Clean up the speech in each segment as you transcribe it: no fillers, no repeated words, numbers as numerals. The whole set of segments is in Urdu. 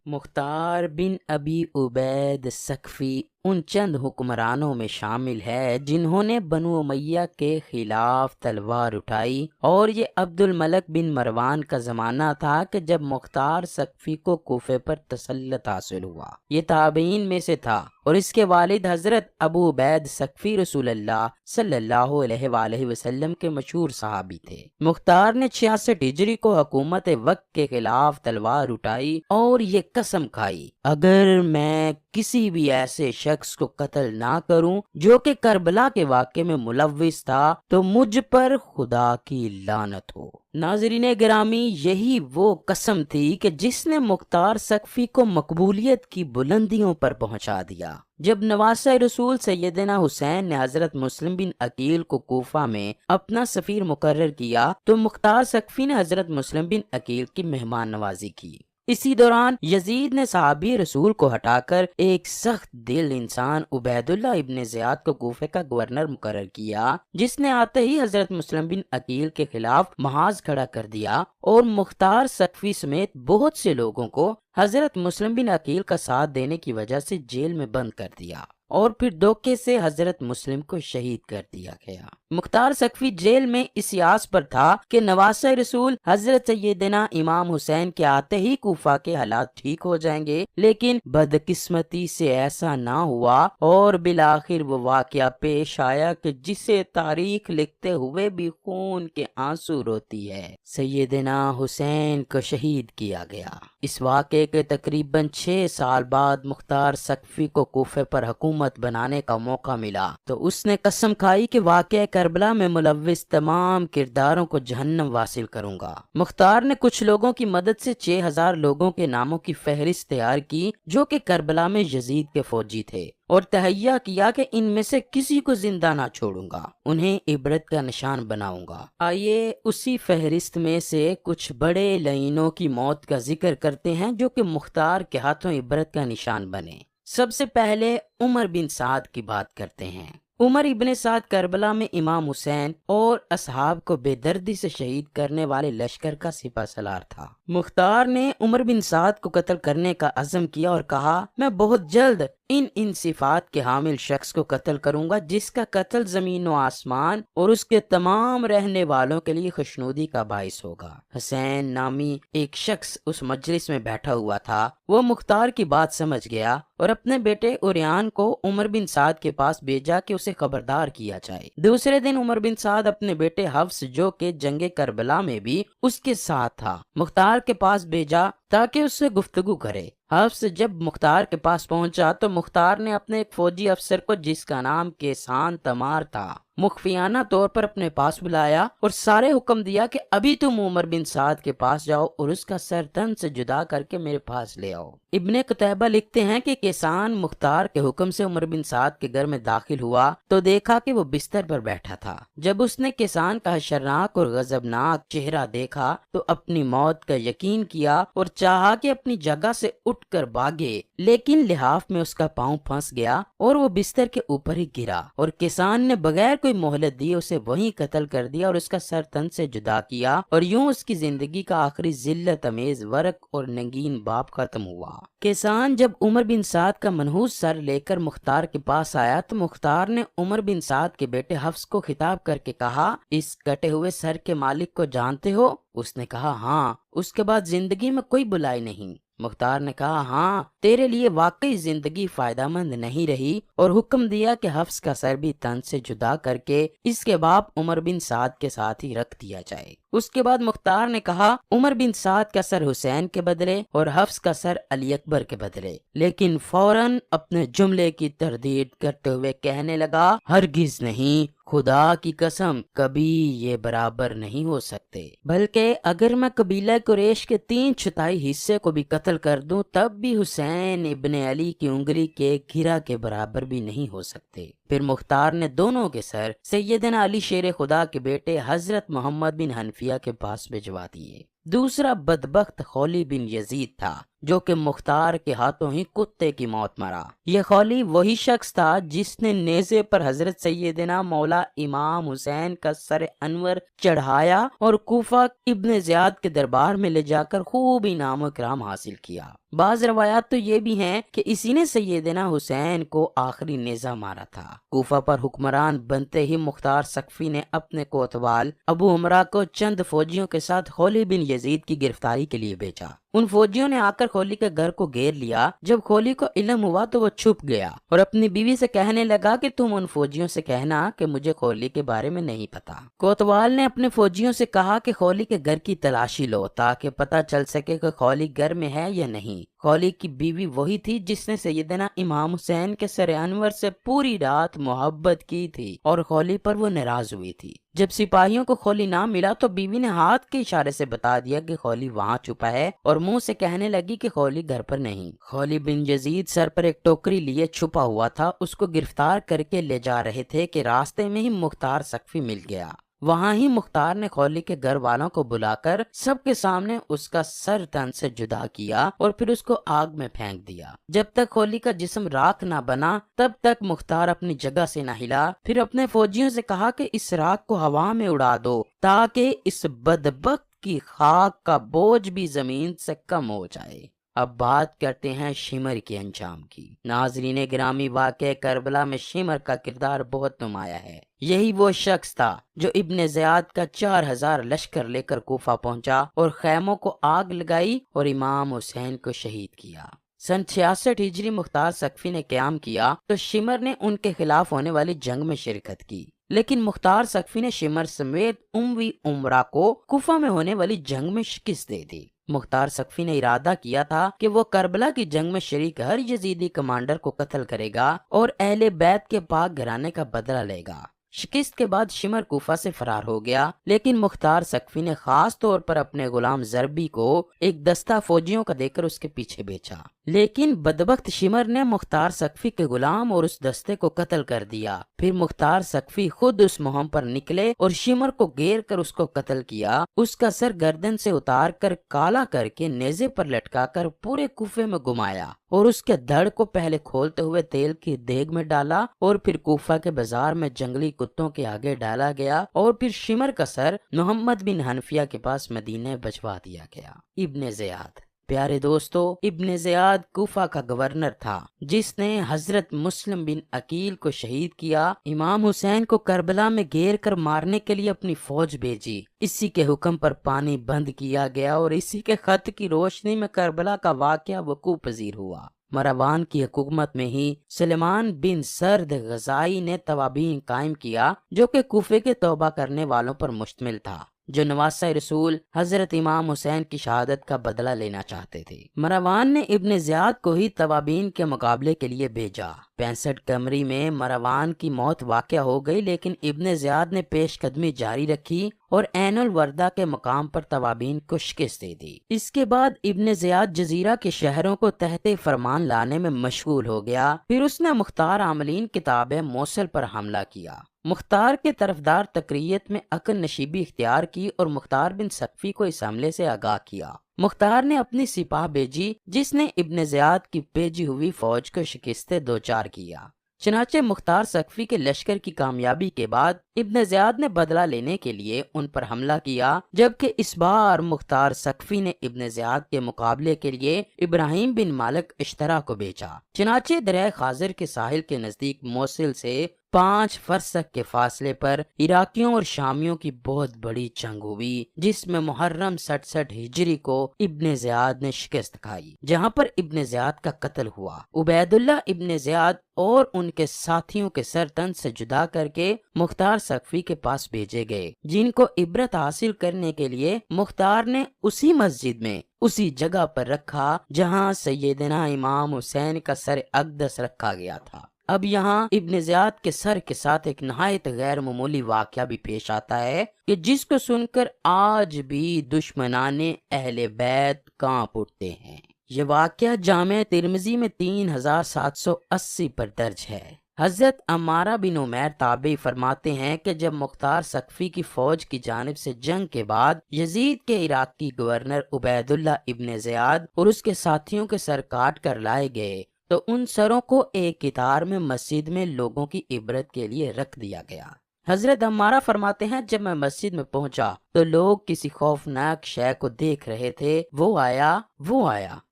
مختار بن ابی عبید ثقفی ان چند حکمرانوں میں شامل ہے جنہوں نے بنو امیہ کے خلاف تلوار اٹھائی، اور یہ عبد الملک بن مروان کا زمانہ تھا کہ جب مختار ثقفی کو کوفے پر تسلط حاصل ہوا۔ یہ تابعین میں سے تھا، اور اس کے والد حضرت ابو عبید ثقفی رسول اللہ صلی اللہ علیہ وآلہ وسلم کے مشہور صحابی تھے۔ مختار نے 66 ہجری کو حکومت وقت کے خلاف تلوار اٹھائی اور یہ قسم کھائی، اگر میں کسی بھی ایسے شخص کو قتل نہ کروں جو کہ کربلا کے واقعے میں ملوث تھا تو مجھ پر خدا کی لعنت ہو۔ ناظرین گرامی، یہی وہ قسم تھی کہ جس نے مختار ثقفی کو مقبولیت کی بلندیوں پر پہنچا دیا۔ جب نواسہ رسول سیدنا حسین نے حضرت مسلم بن عقیل کو کوفہ میں اپنا سفیر مقرر کیا تو مختار ثقفی نے حضرت مسلم بن عقیل کی مہمان نوازی کی۔ اسی دوران یزید نے صحابی رسول کو ہٹا کر ایک سخت دل انسان عبید اللہ ابن زیاد کو کوفے کا گورنر مقرر کیا، جس نے آتے ہی حضرت مسلم بن عقیل کے خلاف محاذ کھڑا کر دیا اور مختار ثقفی سمیت بہت سے لوگوں کو حضرت مسلم بن عقیل کا ساتھ دینے کی وجہ سے جیل میں بند کر دیا، اور پھر دھوکے سے حضرت مسلم کو شہید کر دیا گیا۔ مختار ثقفی جیل میں اس آس پر تھا کہ نواسہ رسول حضرت سیدنا امام حسین کے آتے ہی کوفہ کے حالات ٹھیک ہو جائیں گے، لیکن بدقسمتی سے ایسا نہ ہوا، اور بالآخر وہ واقعہ پیش آیا کہ جسے تاریخ لکھتے ہوئے بھی خون کے آنسو روتی ہے۔ سیدنا حسین کو شہید کیا گیا۔ اس واقعے کے تقریباً 6 سال بعد مختار ثقفی کو کوفے پر حکومت بنانے کا موقع ملا تو اس نے قسم کھائی کہ واقعہ کربلا میں ملوث تمام کرداروں کو جہنم واصل کروں گا۔ مختار نے کچھ لوگوں کی مدد سے 6000 لوگوں کے ناموں کی فہرست تیار کی جو کہ کربلا میں یزید کے فوجی تھے، اور تہیہ کیا کہ ان میں سے کسی کو زندہ نہ چھوڑوں گا، انہیں عبرت کا نشان بناؤں گا۔ آئیے اسی فہرست میں سے کچھ بڑے لعینوں کی موت کا ذکر کرتے ہیں جو کہ مختار کے ہاتھوں عبرت کا نشان بنے۔ سب سے پہلے عمر بن سعد کی بات کرتے ہیں۔ عمر ابن سعد کربلا میں امام حسین اور اصحاب کو بے دردی سے شہید کرنے والے لشکر کا سپہ سالار تھا۔ مختار نے عمر بن سعد کو قتل کرنے کا عزم کیا اور کہا، میں بہت جلد ان صفات کے حامل شخص کو قتل کروں گا جس کا قتل زمین و آسمان اور اس کے تمام رہنے والوں کے لیے خوشنودی کا باعث ہوگا۔ حسین نامی ایک شخص اس مجلس میں بیٹھا ہوا تھا، وہ مختار کی بات سمجھ گیا اور اپنے بیٹے اوریان کو عمر بن سعد کے پاس بھیجا کہ اسے خبردار کیا جائے۔ دوسرے دن عمر بن سعد اپنے بیٹے حفص جو کہ جنگ کربلا میں بھی اس کے ساتھ تھا مختار کے پاس بھیجا تاکہ اس سے گفتگو کرے۔ حفص جب مختار کے پاس پہنچا تو مختار نے اپنے ایک فوجی افسر کو جس کا نام کیسان تمار تھا مخفیانہ طور پر اپنے پاس بلایا اور سارے حکم دیا کہ ابھی تم عمر بن سعد کے پاس جاؤ اور اس کا سر تن سے جدا کر کے میرے پاس لے آؤ۔ ابن قتیبہ لکھتے ہیں کہ کیسان مختار کے حکم سے عمر بن سعد کے گھر میں داخل ہوا تو دیکھا کہ وہ بستر پر بیٹھا تھا۔ جب اس نے کیسان کا حشرناک اور غضبناک چہرہ دیکھا تو اپنی موت کا یقین کیا اور چاہا کہ اپنی جگہ سے اٹھ کر بھاگے، لیکن لحاف میں اس کا پاؤں پھنس گیا اور وہ بستر کے اوپر ہی گرا، اور کیسان نے بغیر کوئی مہلت دی اسے وہیں قتل کر دیا اور اس کا سر تن سے جدا کیا، اور یوں اس کی زندگی کا آخری ذلت امیز ورق اور ننگین باب ختم ہوا۔ کیسان جب عمر بن سعد کا منحوس سر لے کر مختار کے پاس آیا تو مختار نے عمر بن سعد کے بیٹے حفص کو خطاب کر کے کہا، اس کٹے ہوئے سر کے مالک کو جانتے ہو؟ اس نے کہا ہاں۔ اس کے بعد زندگی میں کوئی بلائی نہیں؟ مختار نے کہا ہاں، تیرے لیے واقعی زندگی فائدہ مند نہیں رہی، اور حکم دیا کہ حفص کا سر بھی تن سے جدا کر کے اس کے باپ عمر بن سعد کے ساتھ ہی رکھ دیا جائے۔ اس کے بعد مختار نے کہا عمر بن سعد کا سر حسین کے بدلے اور حفص کا سر علی اکبر کے بدلے، لیکن فوراً اپنے جملے کی تردید کرتے ہوئے کہنے لگا ہرگز نہیں، خدا کی قسم کبھی یہ برابر نہیں ہو سکتے، بلکہ اگر میں قبیلہ قریش کے 3/4 حصے کو بھی قتل کر دوں تب بھی حسین ابن علی کی انگلی کے گھرا کے برابر بھی نہیں ہو سکتے۔ پھر مختار نے دونوں کے سر سیدنا علی شیر خدا کے بیٹے حضرت محمد بن حنفیہ کے پاس بھجوا دیے۔ دوسرا بدبخت خولی بن یزید تھا جو کہ مختار کے ہاتھوں ہی کتے کی موت مرا۔ یہ خولی وہی شخص تھا جس نے نیزے پر حضرت سیدنا مولا امام حسین کا سر انور چڑھایا اور کوفہ ابن زیاد کے دربار میں لے جا کر خوب انعام و اکرام حاصل کیا۔ بعض روایات تو یہ بھی ہیں کہ اسی نے سیدنا حسین کو آخری نیزہ مارا تھا۔ کوفہ پر حکمران بنتے ہی مختار ثقفی نے اپنے کوتوال ابو عمرہ کو چند فوجیوں کے ساتھ خولی بن یزید کی گرفتاری کے لیے بھیجا۔ ان فوجیوں نے آ کر خولی کے گھر کو گھیر لیا۔ جب خولی کو علم ہوا تو وہ چھپ گیا اور اپنی بیوی سے کہنے لگا کہ تم ان فوجیوں سے کہنا کہ مجھے خولی کے بارے میں نہیں پتا۔ کوتوال نے اپنے فوجیوں سے کہا کہ خولی کے گھر کی تلاشی لو تاکہ پتہ چل سکے کہ خولی گھر میں ہے یا نہیں۔ خولی کی بیوی وہی تھی جس نے سیدنا امام حسین کے سر انور سے پوری رات محبت کی تھی اور خولی پر وہ ناراض ہوئی تھی۔ جب سپاہیوں کو خولی نہ ملا تو بیوی نے ہاتھ کے اشارے سے بتا دیا کہ خولی وہاں چھپا ہے اور منہ سے کہنے لگی کہ خولی گھر پر نہیں۔ خولی بن یزید سر پر ایک ٹوکری لیے چھپا ہوا تھا، اس کو گرفتار کر کے لے جا رہے تھے کہ راستے میں ہی مختار ثقفی مل گیا۔ وہاں ہی مختار نے خولی کے گھر والوں کو بلا کر سب کے سامنے اس کا سر تن سے جدا کیا اور پھر اس کو آگ میں پھینک دیا۔ جب تک خولی کا جسم راکھ نہ بنا تب تک مختار اپنی جگہ سے نہ ہلا۔ پھر اپنے فوجیوں سے کہا کہ اس راکھ کو ہوا میں اڑا دو تاکہ اس بدبخت کی خاک کا بوجھ بھی زمین سے کم ہو جائے۔ اب بات کرتے ہیں شمر کے انجام کی۔ ناظرین گرامی، واقعہ کربلا میں شمر کا کردار بہت نمایاں ہے۔ یہی وہ شخص تھا جو ابن زیاد کا 4000 لشکر لے کر کوفہ پہنچا اور خیموں کو آگ لگائی اور امام حسین کو شہید کیا۔ سن 66 ہجری مختار ثقفی نے قیام کیا تو شمر نے ان کے خلاف ہونے والی جنگ میں شرکت کی، لیکن مختار ثقفی نے شمر سمیت اموی عمرہ کو کوفہ میں ہونے والی جنگ میں شکست دے دی۔ مختار ثقفی نے ارادہ کیا تھا کہ وہ کربلا کی جنگ میں شریک ہر یزیدی کمانڈر کو قتل کرے گا اور اہل بیت کے پاک گھرانے کا بدلہ لے گا۔ شکست کے بعد شمر کوفہ سے فرار ہو گیا، لیکن مختار ثقفی نے خاص طور پر اپنے غلام ضربی کو ایک دستہ فوجیوں کا دے کر اس کے پیچھے بھیجا، لیکن بدبخت شمر نے مختار ثقفی کے غلام اور اس دستے کو قتل کر دیا۔ پھر مختار ثقفی خود اس مہم پر نکلے اور شمر کو گھیر کر اس کو قتل کیا۔ اس کا سر گردن سے اتار کر کالا کر کے نیزے پر لٹکا کر پورے کوفے میں گھمایا اور اس کے دھڑ کو پہلے کھولتے ہوئے تیل کی دیگ میں ڈالا اور پھر کوفہ کے بازار میں جنگلی کتوں کے آگے ڈالا گیا اور پھر شمر کا سر محمد بن حنفیہ کے پاس مدینے بھجوا دیا گیا۔ ابن زیاد، پیارے دوستو، ابن زیاد کوفہ کا گورنر تھا جس نے حضرت مسلم بن عقیل کو شہید کیا۔ امام حسین کو کربلا میں گھیر کر مارنے کے لیے اپنی فوج بھیجی۔ اسی کے حکم پر پانی بند کیا گیا اور اسی کے خط کی روشنی میں کربلا کا واقعہ وقوع پذیر ہوا۔ مروان کی حکومت میں ہی سلیمان بن سرد غزائی نے توابین قائم کیا جو کہ کوفے کے توبہ کرنے والوں پر مشتمل تھا، جو نواسہ رسول حضرت امام حسین کی شہادت کا بدلہ لینا چاہتے تھے۔ مروان نے ابن زیاد کو ہی توابین کے مقابلے کے لیے بھیجا۔ 65 قمری میں مروان کی موت واقع ہو گئی، لیکن ابن زیاد نے پیش قدمی جاری رکھی اور عین الوردہ کے مقام پر توابین کو شکست دے دی۔ اس کے بعد ابن زیاد جزیرہ کے شہروں کو تحت فرمان لانے میں مشغول ہو گیا۔ پھر اس نے مختار عاملین کتاب موصل پر حملہ کیا۔ مختار کے طرفدار تقریت میں عقل نشیبی اختیار کی اور مختار بن ثقفی کو اس حملے سے آگاہ کیا۔ مختار نے اپنی سپاہ بھیجی جس نے ابن زیاد کی بھیجی ہوئی فوج کو شکست دوچار کیا۔ چنانچہ مختار ثقفی کے لشکر کی کامیابی کے بعد ابن زیاد نے بدلہ لینے کے لیے ان پر حملہ کیا، جبکہ اس بار مختار ثقفی نے ابن زیاد کے مقابلے کے لیے ابراہیم بن مالک اشترا کو بھیجا۔ چنانچہ دریائے خاضر کے ساحل کے نزدیک موصل سے 5 فرسخ کے فاصلے پر عراقیوں اور شامیوں کی بہت بڑی جنگ ہوئی، جس میں محرم 67 ہجری کو ابن زیاد نے شکست کھائی، جہاں پر ابن زیاد کا قتل ہوا۔ عبید اللہ ابن زیاد اور ان کے ساتھیوں کے سر تن سے جدا کر کے مختار ثقفی کے پاس بھیجے گئے، جن کو عبرت حاصل کرنے کے لیے مختار نے اسی مسجد میں اسی جگہ پر رکھا جہاں سیدنا امام حسین کا سر اقدس رکھا گیا تھا۔ اب یہاں ابن زیاد کے سر کے ساتھ ایک نہایت غیر معمولی واقعہ بھی پیش آتا ہے کہ جس کو سن کر آج بھی دشمنان اہل بیت کانپ اٹھتے ہیں۔ یہ واقعہ جامع ترمذی میں 3780 پر درج ہے۔ حضرت عمارہ بن عمیر تابعی فرماتے ہیں کہ جب مختار ثقفی کی فوج کی جانب سے جنگ کے بعد یزید کے عراقی گورنر عبید اللہ ابن زیاد اور اس کے ساتھیوں کے سر کاٹ کر لائے گئے تو ان سروں کو ایک قطار میں مسجد میں لوگوں کی عبرت کے لیے رکھ دیا گیا۔ حضرت عمارہ فرماتے ہیں جب میں مسجد میں پہنچا تو لوگ کسی خوفناک شے کو دیکھ رہے تھے، وہ آیا۔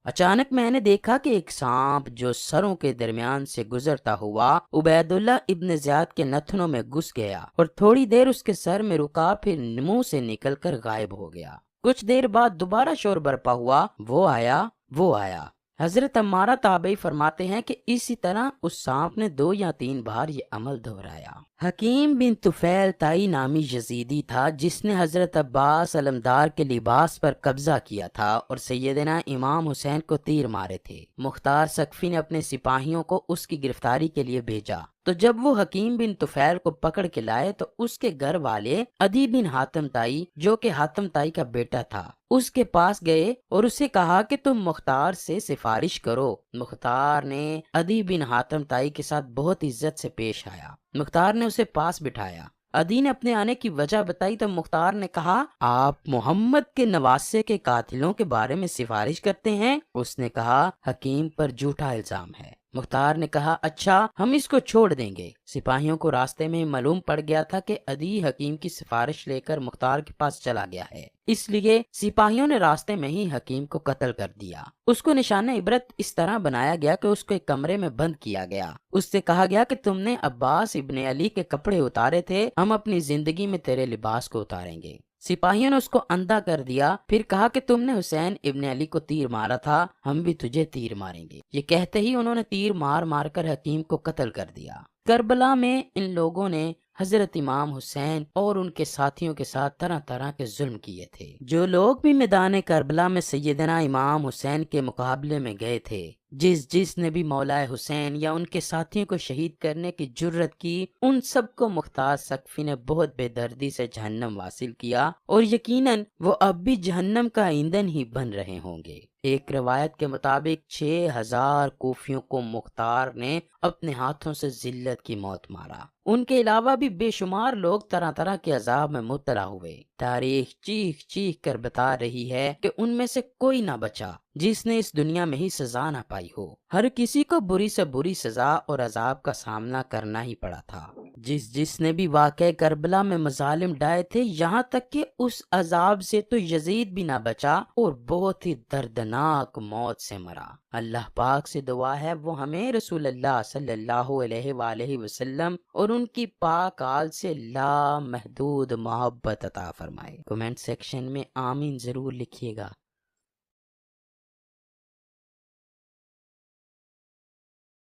اچانک میں نے دیکھا کہ ایک سانپ جو سروں کے درمیان سے گزرتا ہوا عبید اللہ ابن زیاد کے نتنوں میں گھس گیا اور تھوڑی دیر اس کے سر میں رکا، پھر منہ سے نکل کر غائب ہو گیا۔ کچھ دیر بعد دوبارہ شور برپا ہوا، وہ آیا۔ حضرت عمارہ تابعی فرماتے ہیں کہ اسی طرح اس سانپ نے 2 یا 3 بار یہ عمل دہرایا۔ حکیم بن طفیل تائی نامی یزیدی تھا جس نے حضرت عباس علمدار کے لباس پر قبضہ کیا تھا اور سیدنا امام حسین کو تیر مارے تھے۔ مختار ثقفی نے اپنے سپاہیوں کو اس کی گرفتاری کے لیے بھیجا، تو جب وہ حکیم بن طفیل کو پکڑ کے لائے تو اس کے گھر والے عدی بن حاتم تائی، جو کہ حاتم تائی کا بیٹا تھا، اس کے پاس گئے اور اسے کہا کہ تم مختار سے سفارش کرو۔ مختار نے عدی بن حاتم تائی کے ساتھ بہت عزت سے پیش آیا۔ مختار نے اسے پاس بٹھایا۔ عدی نے اپنے آنے کی وجہ بتائی تو مختار نے کہا، آپ محمد کے نواسے کے قاتلوں کے بارے میں سفارش کرتے ہیں؟ اس نے کہا، حکیم پر جھوٹا الزام ہے۔ مختار نے کہا، اچھا ہم اس کو چھوڑ دیں گے۔ سپاہیوں کو راستے میں معلوم پڑ گیا تھا کہ عدی حکیم کی سفارش لے کر مختار کے پاس چلا گیا ہے، اس لیے سپاہیوں نے راستے میں ہی حکیم کو قتل کر دیا۔ اس کو نشان عبرت اس طرح بنایا گیا کہ اس کو ایک کمرے میں بند کیا گیا۔ اس سے کہا گیا کہ تم نے عباس ابن علی کے کپڑے اتارے تھے، ہم اپنی زندگی میں تیرے لباس کو اتاریں گے۔ سپاہیوں نے اس کو اندھا کر دیا، پھر کہا کہ تم نے حسین ابن علی کو تیر مارا تھا، ہم بھی تجھے تیر ماریں گے۔ یہ کہتے ہی انہوں نے تیر مار کر حکیم کو قتل کر دیا۔ کربلا میں ان لوگوں نے حضرت امام حسین اور ان کے ساتھیوں کے ساتھ طرح طرح کے ظلم کیے تھے۔ جو لوگ بھی میدان کربلا میں سیدنا امام حسین کے مقابلے میں گئے تھے، جس نے بھی مولا حسین یا ان کے ساتھیوں کو شہید کرنے کی جرت کی، ان سب کو مختار ثقفی نے بہت بے دردی سے جہنم واصل کیا، اور یقیناً وہ اب بھی جہنم کا ایندھن ہی بن رہے ہوں گے۔ ایک روایت کے مطابق 6000 کوفیوں کو مختار نے اپنے ہاتھوں سے ذلت کی موت مارا۔ ان کے علاوہ بھی بے شمار لوگ طرح طرح کے عذاب میں مبتلا ہوئے۔ تاریخ چیخ چیخ کر بتا رہی ہے کہ ان میں سے کوئی نہ بچا جس نے اس دنیا میں ہی سزا نہ پائی ہو۔ ہر کسی کو بری سے بری سزا اور عذاب کا سامنا کرنا ہی پڑا تھا۔ جس نے بھی واقع کربلا میں مظالم ڈھائے تھے، یہاں تک کہ اس عذاب سے تو یزید بھی نہ بچا اور بہت ہی دردناک موت سے مرا۔ اللہ پاک سے دعا ہے وہ ہمیں رسول اللہ صلی اللہ علیہ وآلہ وسلم اور ان کی پاک آل سے لا محدود محبت عطا فرمائے۔ کمنٹ سیکشن میں آمین ضرور لکھیے گا۔